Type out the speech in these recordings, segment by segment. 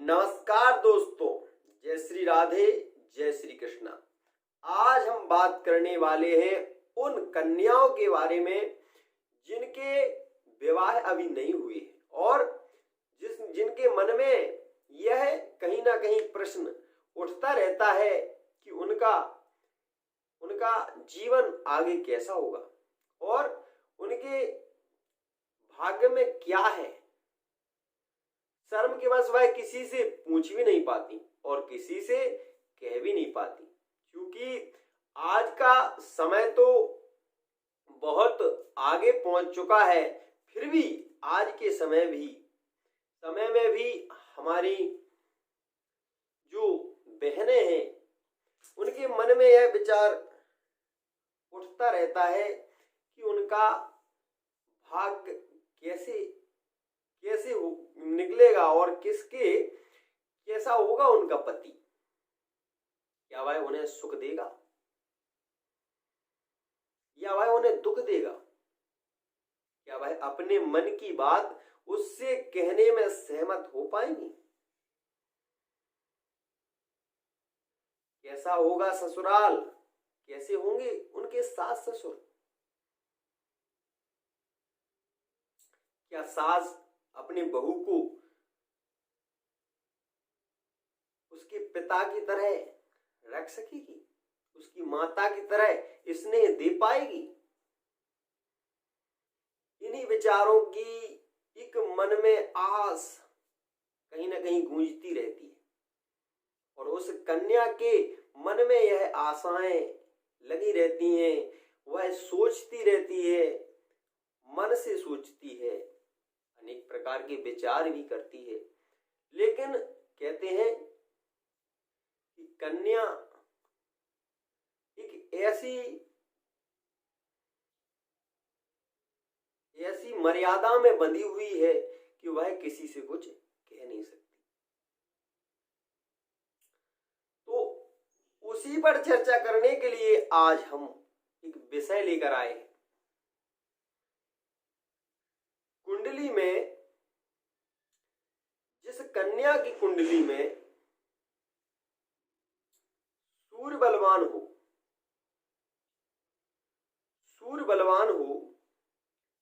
नमस्कार दोस्तों, जय श्री राधे, जय श्री कृष्णा। आज हम बात करने वाले हैं उन कन्याओं के बारे में जिनके विवाह अभी नहीं हुए और जिनके मन में यह कहीं ना कहीं प्रश्न उठता रहता है कि उनका जीवन आगे कैसा होगा और उनके भाग्य में क्या है। शर्म के वश वह किसी से पूछ भी नहीं पाती और किसी से कह भी नहीं पाती, क्योंकि आज का समय तो बहुत आगे पहुंच चुका है। फिर भी आज के समय में भी हमारी जो बहनें हैं उनके मन में यह विचार उठता रहता है कि उनका भाग्य कैसे निकलेगा और कैसा होगा उनका पति। क्या वह उन्हें सुख देगा या वह उन्हें दुख देगा? क्या वह अपने मन की बात उससे कहने में सहमत हो पाएंगी? कैसा होगा ससुराल? कैसे होंगे उनके सास ससुर? क्या सास अपनी बहू को उसके पिता की तरह रख सकेगी, उसकी माता की तरह स्नेह दे पाएगी? इन्हीं विचारों की एक मन में आस कहीं ना कहीं गूंजती रहती है और उस कन्या के मन में यह आशाएं लगी रहती हैं। वह सोचती रहती है, मन से सोचती है, अनेक प्रकार के विचार भी करती है, लेकिन कहते हैं कि कन्या एक ऐसी मर्यादा में बंधी हुई है कि वह किसी से कुछ कह नहीं सकती। तो उसी पर चर्चा करने के लिए आज हम एक विषय लेकर आए हैं। कुंडली में जिस कन्या की कुंडली में सूर्य बलवान हो,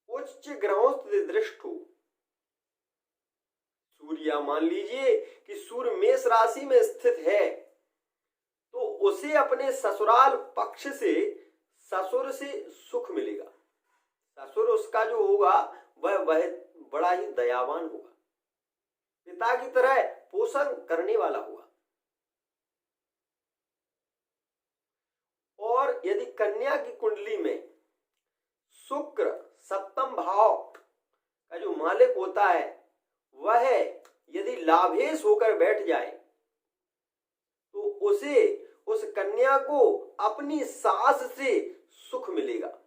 उच्च ग्रहों से दृष्ट हो। सूर्य, मान लीजिए कि सूर्य मेष राशि में स्थित है, तो उसे अपने ससुराल पक्ष से ससुर से सुख मिलेगा। ससुर उसका जो होगा वह बड़ा ही दयावान होगा, पिता की तरह पोषण करने वाला होगा। और यदि कन्या की कुंडली में शुक्र सप्तम भाव का जो मालिक होता है वह यदि लाभेश होकर बैठ जाए, तो उस कन्या को अपनी सास से सुख मिलेगा।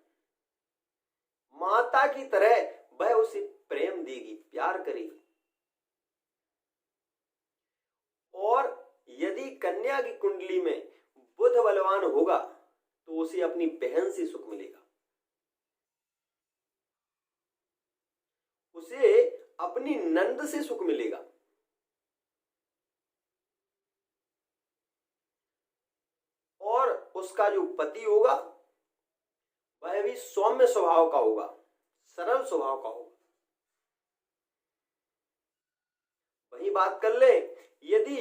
माता की तरह वह उसे प्रेम देगी, प्यार करेगी। और यदि कन्या की कुंडली में बुध बलवान होगा तो उसे अपनी बहन से सुख मिलेगा, उसे अपनी नंद से सुख मिलेगा। और उसका जो पति होगा वह भी सौम्य स्वभाव का होगा, सरल स्वभाव का होगा। वही बात कर ले, यदि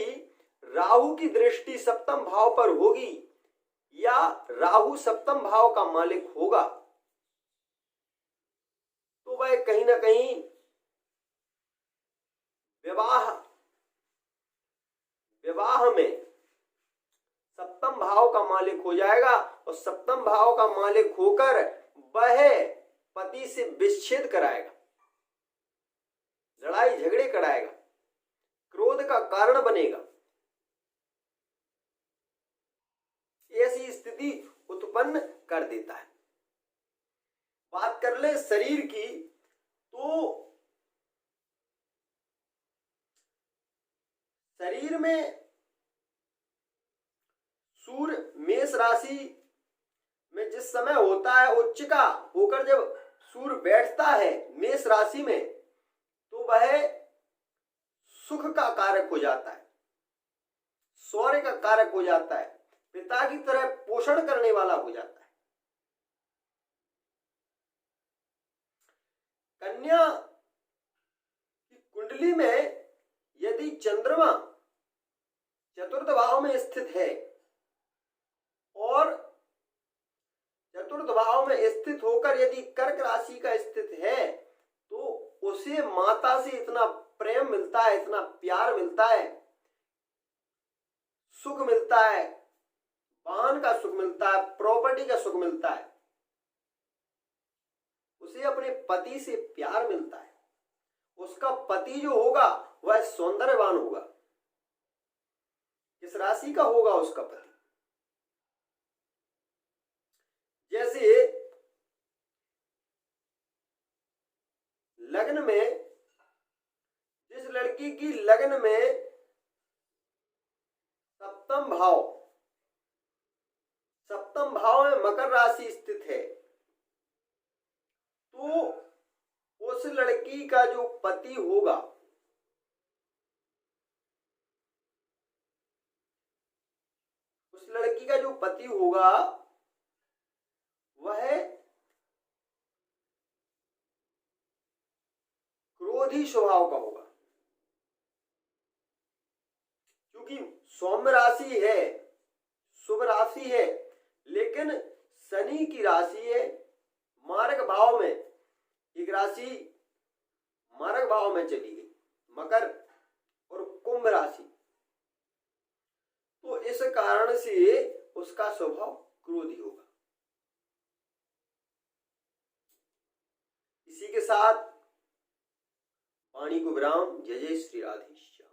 राहु की दृष्टि सप्तम भाव पर होगी या राहु सप्तम भाव का मालिक होगा, तो वह कहीं ना कहीं विवाह में सप्तम भाव का मालिक हो जाएगा और सप्तम भाव का मालिक होकर वह पति से विच्छेद कराएगा, लड़ाई झगड़े कराएगा, क्रोध का कारण बनेगा। ऐसी स्थिति उत्पन्न कर देता है। बात कर ले शरीर की, तो शरीर में सूर्य मेष राशि में जिस समय होता है उच्च का होकर जब सूर्य बैठता है मेष राशि में, तो वह सुख का कारक हो जाता है, शौर्य का कारक हो जाता है, पिता की तरह पोषण करने वाला हो जाता है। कन्या की कुंडली में यदि चंद्रमा चतुर्थ भाव में स्थित है और चतुर्थ भाव में स्थित होकर यदि कर्क राशि का स्थित है तो उसे माता से इतना प्रेम मिलता है, इतना प्यार मिलता है, सुख मिलता है, वाहन का सुख मिलता है, प्रॉपर्टी का सुख मिलता है, उसे अपने पति से प्यार मिलता है। उसका पति जो होगा वह सौंदर्यवान होगा। किस राशि का होगा उसका पति? जैसे लग्न में, जिस लड़की की लग्न में सप्तम भाव में मकर राशि स्थित है, तो उस लड़की का जो पति होगा वह क्रोधी स्वभाव का होगा, क्योंकि सौम्य राशि है, शुभ राशि है, लेकिन शनि की राशि है मारक भाव में। एक राशि मारक भाव में चली गई, मकर और कुंभ राशि, तो इस कारण से उसका स्वभाव क्रोधी होगा। इसी के साथ वाणी को विराम। जय जय श्री राधेश्याम।